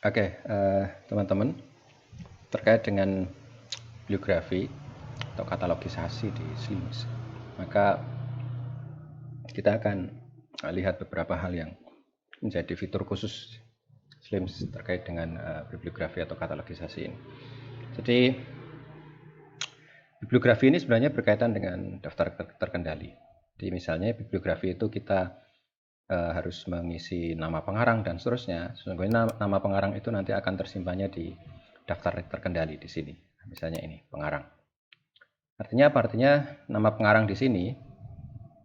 Oke, teman-teman, terkait dengan bibliografi atau katalogisasi di SLIMS, maka kita akan lihat beberapa hal yang menjadi fitur khusus SLIMS terkait dengan bibliografi atau katalogisasi ini. Jadi, bibliografi ini sebenarnya berkaitan dengan daftar terkendali. Jadi misalnya bibliografi itu kita harus mengisi nama pengarang dan seterusnya. Sesungguhnya nama pengarang itu nanti akan tersimpannya di daftar terkendali di sini. Misalnya ini pengarang. Artinya apa? Artinya nama pengarang di sini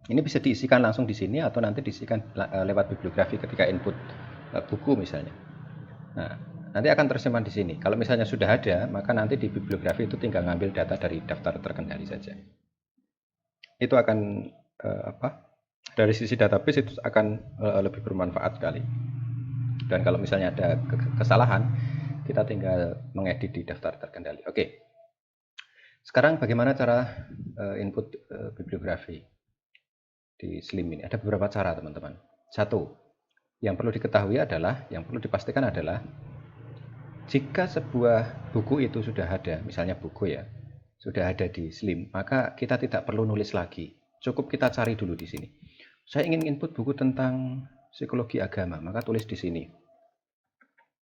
ini bisa diisikan langsung di sini atau nanti diisikan lewat bibliografi ketika input buku misalnya. Nah, nanti akan tersimpan di sini. Kalau misalnya sudah ada, maka nanti di bibliografi itu tinggal ngambil data dari daftar terkendali saja. Itu akan dari sisi database itu akan lebih bermanfaat sekali. Dan kalau misalnya ada kesalahan, kita tinggal mengedit di daftar terkendali. Oke. Sekarang bagaimana cara input bibliografi di SLIM ini? Ada beberapa cara, teman-teman. Satu, yang perlu diketahui adalah, yang perlu dipastikan adalah, jika sebuah buku itu sudah ada, misalnya buku ya, sudah ada di SLIM, maka kita tidak perlu nulis lagi. Cukup kita cari dulu di sini. Saya ingin input buku tentang psikologi agama, maka tulis di sini.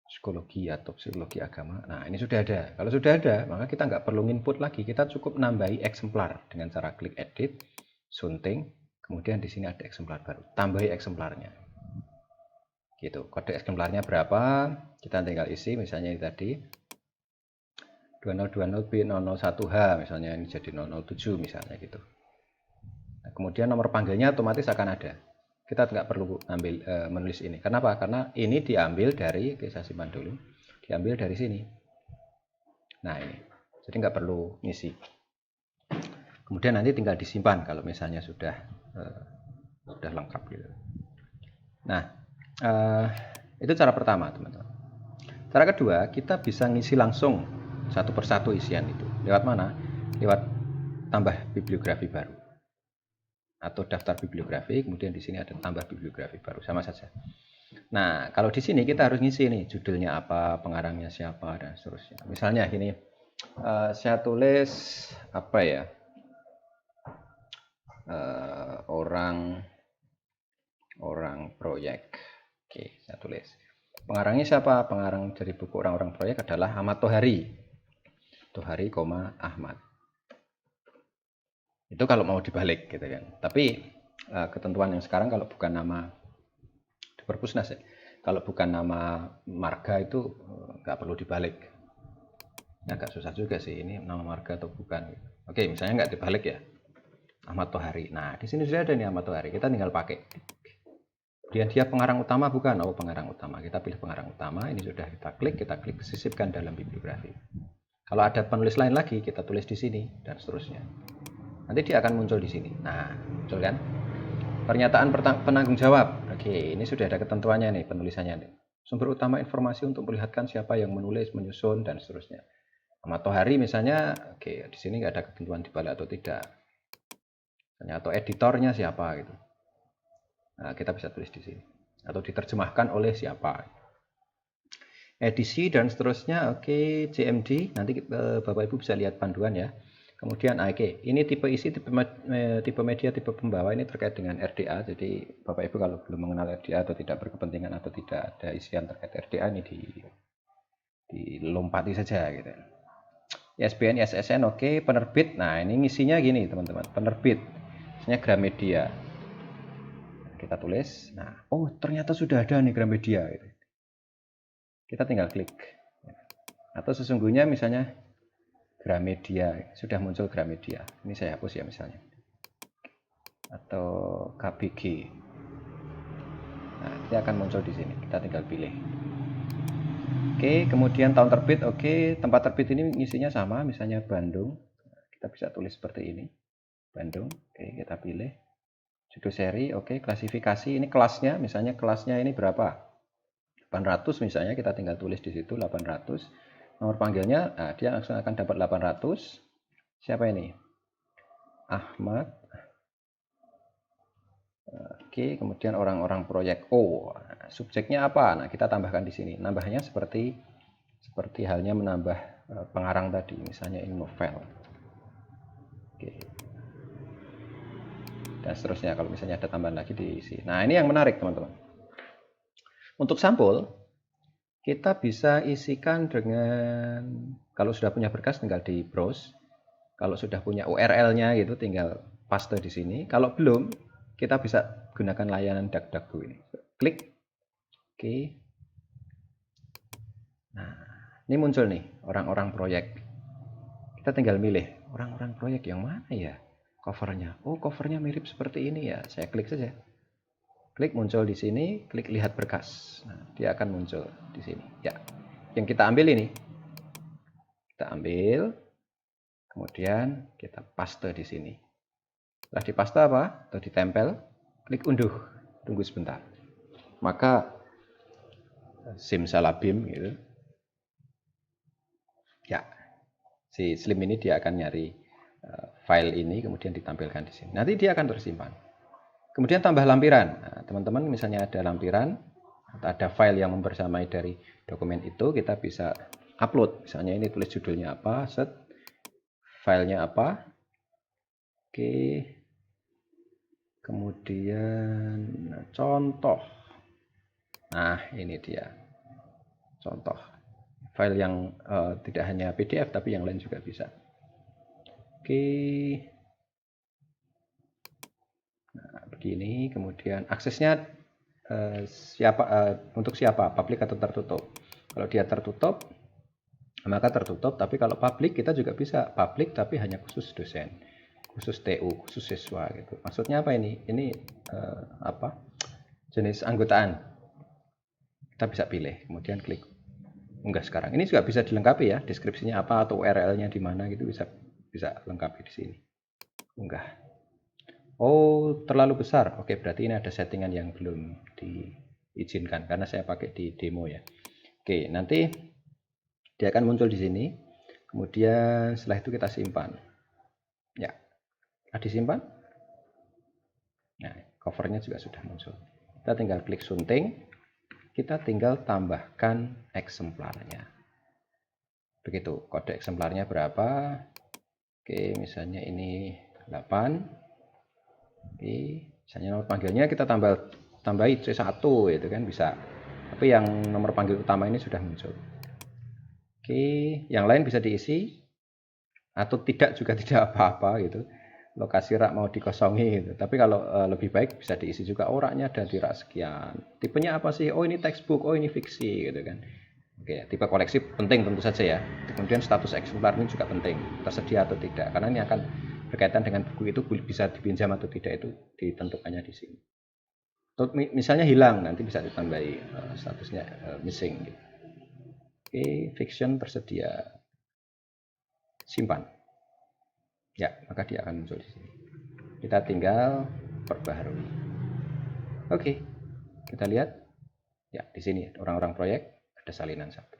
Psikologi atau psikologi agama. Nah, ini sudah ada. Kalau sudah ada, maka kita nggak perlu input lagi. Kita cukup nambahi eksemplar dengan cara klik edit, sunting, kemudian di sini ada eksemplar baru. Tambahi eksemplarnya. Gitu. Kode eksemplarnya berapa? Kita tinggal isi, misalnya ini tadi 2020B001H, misalnya ini jadi 007 misalnya gitu. Nah, kemudian nomor panggilnya otomatis akan ada. Kita nggak perlu menulis ini. Kenapa? Karena ini diambil dari, oke saya simpan dulu, diambil dari sini. Nah ini, jadi nggak perlu ngisi. Kemudian nanti tinggal disimpan kalau misalnya sudah lengkap gitu. Nah, itu cara pertama, teman-teman. Cara kedua, kita bisa ngisi langsung satu persatu isian itu. Lewat mana? Lewat tambah bibliografi baru. Atau daftar bibliografi, kemudian di sini ada tambah bibliografi baru, sama saja. Nah, kalau di sini kita harus ngisi nih, judulnya apa, pengarangnya siapa, dan seterusnya. Misalnya gini, saya tulis apa ya, orang proyek. Oke, saya tulis. Pengarangnya siapa? Pengarang dari buku orang-orang proyek adalah Ahmad Tohari. Tohari, Ahmad. Itu kalau mau dibalik gitu kan. Tapi ketentuan yang sekarang kalau bukan nama di Perpusnas ya, kalau bukan nama marga itu nggak perlu dibalik. Ya, agak susah juga sih ini nama marga atau bukan. Oke, misalnya nggak dibalik ya, Ahmad Tohari. Nah, di sini sudah ada nih Ahmad Tohari. Kita tinggal pakai. Kemudian dia pengarang utama bukan? Oh, pengarang utama. Kita pilih pengarang utama. Ini sudah kita klik sisipkan dalam bibliografi. Kalau ada penulis lain lagi, kita tulis di sini dan seterusnya. Nanti dia akan muncul di sini. Nah, muncul kan? Pernyataan penanggung jawab. Oke, ini sudah ada ketentuannya nih, penulisannya nih. Sumber utama informasi untuk melihatkan siapa yang menulis, menyusun, dan seterusnya. Ahmad Tohari misalnya, oke, di sini nggak ada ketentuan dibalik atau tidak. Misalnya, atau editornya siapa gitu. Nah, kita bisa tulis di sini. Atau diterjemahkan oleh siapa. Edisi dan seterusnya, oke, CMD. Nanti Bapak Ibu bisa lihat panduan ya. Kemudian oke, ini tipe isi, tipe media, tipe pembawa ini terkait dengan RDA. Jadi Bapak Ibu kalau belum mengenal RDA atau tidak berkepentingan atau tidak ada isian terkait RDA ini dilompati saja gitu. ISBN, ISSN oke, penerbit. Nah, ini ngisinya gini, teman-teman. Penerbit. Misalnya Gramedia. Kita tulis. Nah, oh ternyata sudah ada nih Gramedia gitu. Kita tinggal klik. Atau sesungguhnya misalnya Gramedia, sudah muncul Gramedia. Ini saya hapus ya misalnya. Atau KBG. Nah, dia akan muncul di sini. Kita tinggal pilih. Oke, kemudian tahun terbit. Oke, tempat terbit ini isinya sama, misalnya Bandung. Kita bisa tulis seperti ini. Bandung. Oke, kita pilih. Judul seri. Oke, klasifikasi. Ini kelasnya, misalnya kelasnya ini berapa? 800 misalnya, kita tinggal tulis di situ 800. Nomor panggilnya, nah, dia langsung akan dapat 800. Siapa ini? Ahmad Oke, kemudian orang-orang proyek O. Nah, subjeknya apa? Nah, kita tambahkan di sini. Nambahnya seperti halnya menambah pengarang tadi, misalnya ini novel. Oke. Dan seterusnya kalau misalnya ada tambahan lagi diisi. Nah, ini yang menarik, teman-teman. Untuk sampul, kita bisa isikan dengan, kalau sudah punya berkas tinggal di browse. Kalau sudah punya URL-nya gitu tinggal paste di sini. Kalau belum, kita bisa gunakan layanan DuckDuckGo ini. Klik. Oke. Nah, ini muncul nih orang-orang proyek. Kita tinggal milih orang-orang proyek yang mana ya covernya. Oh, covernya mirip seperti ini ya. Saya klik saja. Klik muncul di sini, klik lihat berkas. Nah, dia akan muncul di sini. Ya, yang kita ambil ini. Kita ambil, kemudian kita paste di sini. Setelah dipaste apa? Atau ditempel, klik unduh. Tunggu sebentar. Maka simsalabim gitu. Ya, si Slim ini dia akan nyari file ini kemudian ditampilkan di sini. Nanti dia akan tersimpan. Kemudian tambah lampiran. Nah, teman-teman misalnya ada lampiran atau ada file yang membersamai dari dokumen itu, kita bisa upload. Misalnya ini tulis judulnya apa, set, filenya apa. Oke. Kemudian contoh. Nah, ini dia. Contoh. File yang tidak hanya PDF tapi yang lain juga bisa. Oke. Nah, begini, kemudian aksesnya untuk siapa? Publik atau tertutup? Kalau dia tertutup, maka tertutup. Tapi kalau publik, kita juga bisa publik tapi hanya khusus dosen, khusus TU, khusus siswa gitu. Maksudnya apa ini? Ini jenis anggotaan. Kita bisa pilih, kemudian klik unggah sekarang. Ini juga bisa dilengkapi ya, deskripsinya apa atau URL-nya di mana gitu bisa lengkapi di sini. Unggah. Oh, terlalu besar. Oke, berarti ini ada settingan yang belum diizinkan karena saya pakai di demo ya. Oke, nanti dia akan muncul di sini. Kemudian setelah itu kita simpan. Ya, sudah disimpan. Nah, covernya juga sudah muncul. Kita tinggal klik sunting. Kita tinggal tambahkan eksemplarnya. Begitu, kode eksemplarnya berapa? Oke, misalnya ini 8. Oke, misalnya nomor panggilnya kita tambahi C1 itu kan bisa. Tapi yang nomor panggil utama ini sudah muncul. Oke, yang lain bisa diisi atau tidak juga tidak apa-apa gitu. Lokasi rak mau dikosongi gitu. Tapi kalau lebih baik bisa diisi juga. Oh, raknya ada di rak sekian. Tipenya apa sih? Oh, ini textbook, oh ini fiksi gitu kan. Oke, tipe koleksi penting tentu saja ya. Kemudian status eksemplar ini juga penting, tersedia atau tidak. Karena ini akan berkaitan dengan buku itu bisa dipinjam atau tidak itu ditentukannya di sini. Atau misalnya hilang, nanti bisa ditambahi statusnya missing. Gitu. Oke, fiction tersedia. Simpan. Ya, maka dia akan muncul di sini. Kita tinggal perbaharui. Oke, kita lihat. Ya, di sini orang-orang proyek ada salinan satu.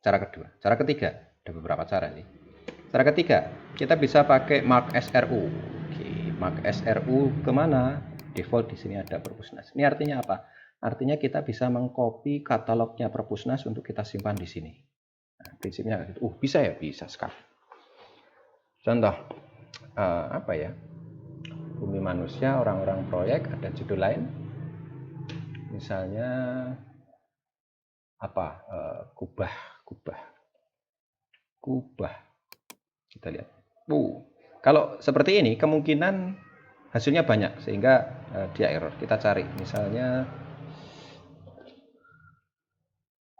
Cara kedua. Cara ketiga, ada beberapa cara nih. Cara ketiga, kita bisa pakai Mark SRU. Oke, Mark SRU kemana? Default di sini ada Perpusnas. Ini artinya apa? Artinya kita bisa mengcopy katalognya Perpusnas untuk kita simpan di sini. Nah, prinsipnya gitu. Bisa ya, bisa sekali. Contoh, apa ya? Bumi Manusia, orang-orang proyek, ada judul lain. Misalnya apa? Kubah. Kita lihat. Kalau seperti ini kemungkinan hasilnya banyak sehingga dia error. Kita cari misalnya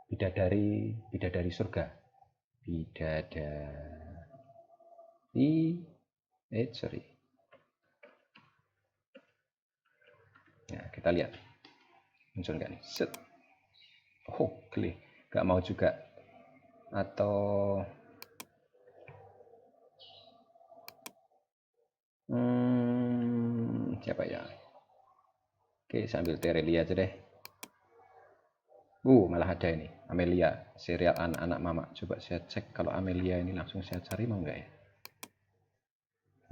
bidadari surga. Sorry. Nah, kita lihat. Muncul nggak nih? Set. Oh, klik. Nggak mau juga. Atau siapa ya? Oke, sambil Terelia aja deh. Malah ada ini. Amelia, serial anak-anak mama. Coba saya cek kalau Amelia ini langsung saya cari mau nggak ya?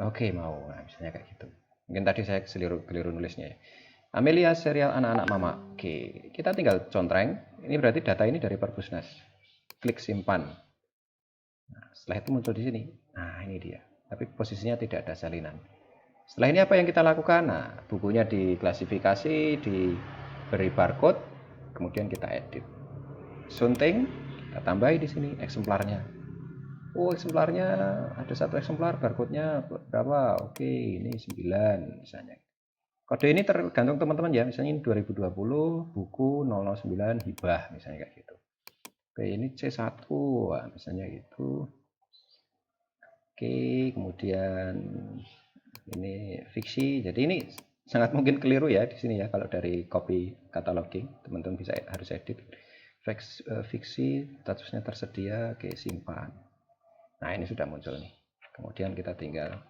Oke, mau. Nah, misalnya kayak gitu. Mungkin tadi saya keliru nulisnya ya. Amelia serial anak-anak mama. Oke, kita tinggal contreng. Ini berarti data ini dari Perpusnas. Klik simpan. Nah, setelah itu muncul di sini. Nah, ini dia. Tapi posisinya tidak ada salinan. Setelah ini apa yang kita lakukan? Nah, bukunya diklasifikasi, diberi barcode, kemudian kita edit. Sunting, kita tambahi di sini eksemplarnya. Oh, eksemplarnya ada satu eksemplar, barcode-nya berapa? Oke, ini 9 misalnya. Kode ini tergantung teman-teman ya, misalnya ini 2020, buku 009 hibah, misalnya kayak gitu. Oke, ini C1, wah, misalnya gitu. Oke, kemudian ini fiksi. Jadi ini sangat mungkin keliru ya di sini ya kalau dari copy cataloging, teman-teman bisa harus edit. Fiksi statusnya tersedia, oke, simpan. Nah, ini sudah muncul nih. Kemudian kita tinggal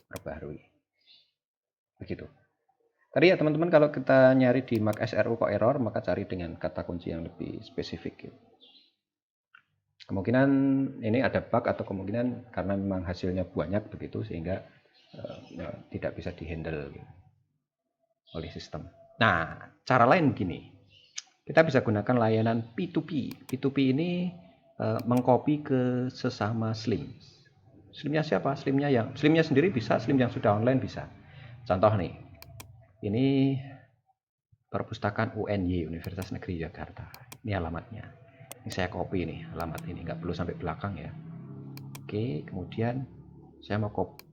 perbarui. Begitu. Tadi ya teman-teman kalau kita nyari di Mac SRU kok error, maka cari dengan kata kunci yang lebih spesifik gitu. Kemungkinan ini ada bug atau kemungkinan karena memang hasilnya banyak begitu sehingga tidak bisa dihandle gitu, oleh sistem. Nah, cara lain begini. Kita bisa gunakan layanan P2P. P2P ini mengcopy ke sesama Slim. Slimnya siapa? Slimnya sendiri bisa, Slim yang sudah online bisa. Contoh nih, ini Perpustakaan UNY, Universitas Negeri Jakarta. Ini alamatnya. Ini saya copy nih alamat ini, nggak perlu sampai belakang ya. Oke, kemudian saya mau copy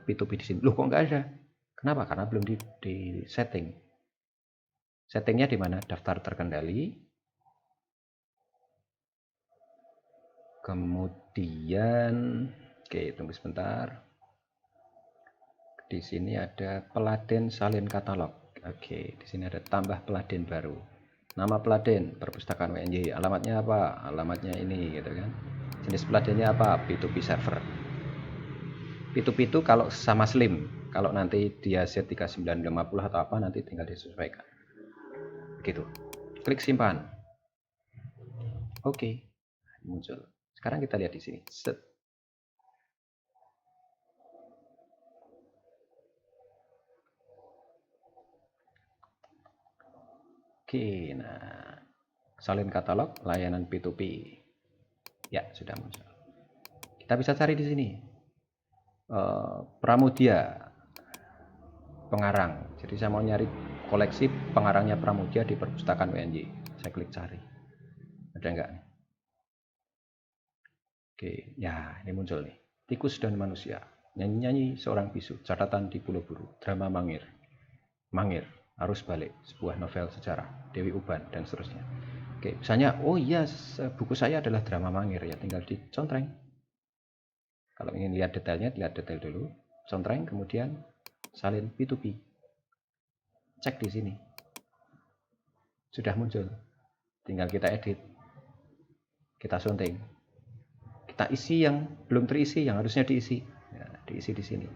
P2P di sini. Loh, kok nggak ada? Kenapa? Karena belum di setting. Settingnya di mana? Daftar terkendali. Kemudian, oke, tunggu sebentar. Di sini ada Peladen Salin Katalog. Oke, di sini ada tambah Peladen baru. Nama Peladen, Perpustakaan UNY. Alamatnya apa? Alamatnya ini, gitu kan. Jenis Peladennya apa? P2P server. P2P itu kalau sama Slim. Kalau nanti dia Z3950 atau apa, nanti tinggal disesuaikan. Begitu. Klik simpan. Oke, muncul. Sekarang kita lihat di sini. Set. Oke, nah, salin katalog layanan P2P. Ya, sudah muncul. Kita bisa cari di sini. Pramudia pengarang. Jadi saya mau nyari koleksi pengarangnya Pramudia di Perpustakaan UNY. Saya klik cari. Ada enggak? Oke, ya ini muncul nih. Tikus dan Manusia. Nyanyi-nyanyi seorang bisu. Catatan di Pulau Buru. Drama Mangir. Mangir. Arus Balik. Sebuah novel sejarah. Dewi Uban dan seterusnya. Oke, misalnya, oh iya, buku saya adalah Drama Mangir ya. Tinggal dicontreng. Kalau ingin lihat detailnya, lihat detail dulu. Contreng, kemudian salin P2P. Cek di sini. Sudah muncul. Tinggal kita edit. Kita sunting. Kita isi yang belum terisi, yang harusnya diisi. Ya, diisi di sini.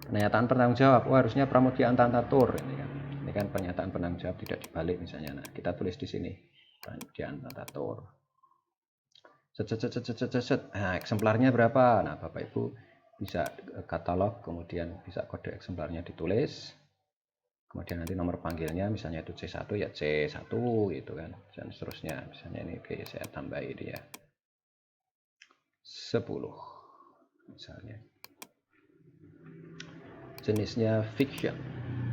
Pernyataan penanggung jawab. Oh, harusnya Pramudia Antantatur. Ini kan pernyataan penanggung jawab tidak dibalik misalnya. Nah, kita tulis di sini. Pramudia Antantatur. Nah, eksemplarnya berapa? Nah, Bapak Ibu bisa katalog, kemudian bisa kode eksemplarnya ditulis. Kemudian nanti nomor panggilnya misalnya itu C1 ya C1 gitu kan. Dan seterusnya. Misalnya ini oke, saya tambahi dia 10 misalnya. Jenisnya fiction.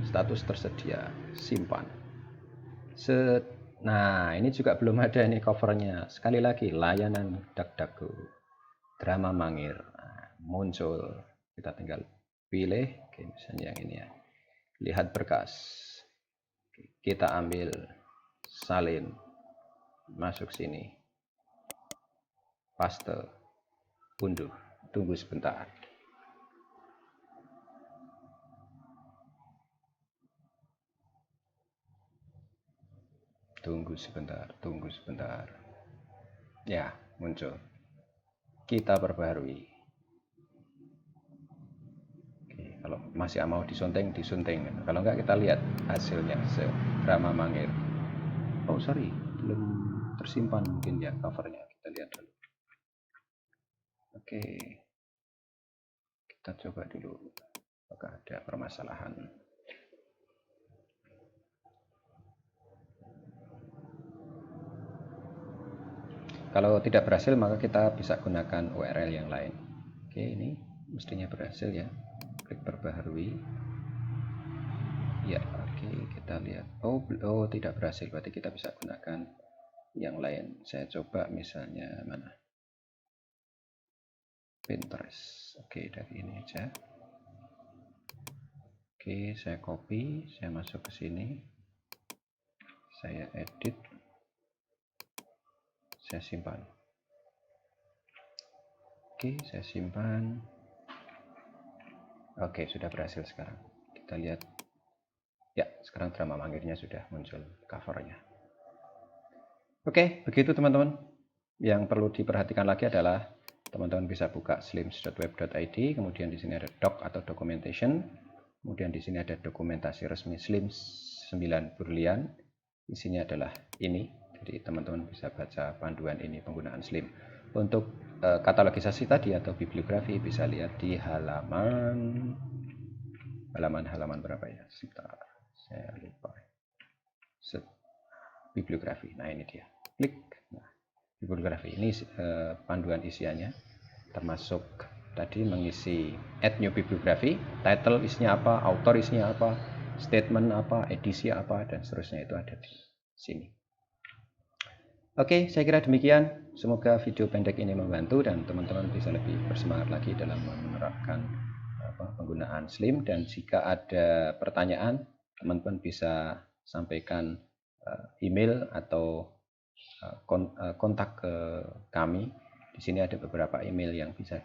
Status tersedia, simpan. Nah, ini juga belum ada ini covernya. Sekali lagi, layanan DuckDuckGo. Drama Mangir. Nah, muncul. Kita tinggal pilih. Oke, misalnya yang ini ya. Lihat berkas. Kita ambil salin. Masuk sini. Paste. Unduh. Tunggu sebentar. Tunggu sebentar. Ya, muncul. Kita perbarui. Oke, kalau masih mau disunting. Kalau enggak kita lihat hasilnya. Drama Mangir. Oh, sorry. Belum tersimpan mungkin ya covernya. Kita lihat dulu. Oke. Kita coba dulu. apakah ada permasalahan. Kalau tidak berhasil, maka kita bisa gunakan URL yang lain. Oke, ini mestinya berhasil ya. Klik perbaharui. Ya, oke, kita lihat. Oh, tidak berhasil. Berarti kita bisa gunakan yang lain. Saya coba misalnya mana? Pinterest. Oke, dari ini aja. Oke, saya copy, saya masuk ke sini. Saya edit. Saya simpan. Oke, saya simpan. Oke, sudah berhasil sekarang. Kita lihat. Ya, sekarang drama manggilnya sudah muncul covernya. Oke, begitu teman-teman. Yang perlu diperhatikan lagi adalah teman-teman bisa buka slims.web.id, kemudian di sini ada doc atau documentation, kemudian di sini ada dokumentasi resmi Slims 9 Burlian. Isinya adalah ini, jadi teman-teman bisa baca panduan ini penggunaan Slim. Untuk katalogisasi tadi atau bibliografi bisa lihat di halaman berapa ya? Sebentar, saya lupa. Bibliografi. Nah, ini dia. Klik. Nah, bibliografi ini panduan isiannya, termasuk tadi mengisi add new bibliografi, title isinya apa, author isinya apa, statement apa, edisi apa, dan seterusnya itu ada di sini. Oke, saya kira demikian. Semoga video pendek ini membantu dan teman-teman bisa lebih bersemangat lagi dalam menerapkan penggunaan Slim. Dan jika ada pertanyaan, teman-teman bisa sampaikan email atau kontak ke kami. Di sini ada beberapa email yang bisa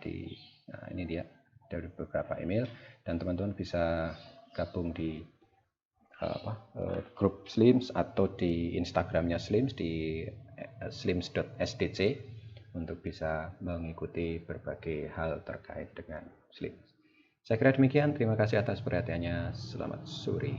nah ini dia, ada beberapa email dan teman-teman bisa gabung di grup Slims atau di Instagramnya Slims di slims.sdc untuk bisa mengikuti berbagai hal terkait dengan Slims. Saya kira demikian. Terima kasih atas perhatiannya. Selamat sore.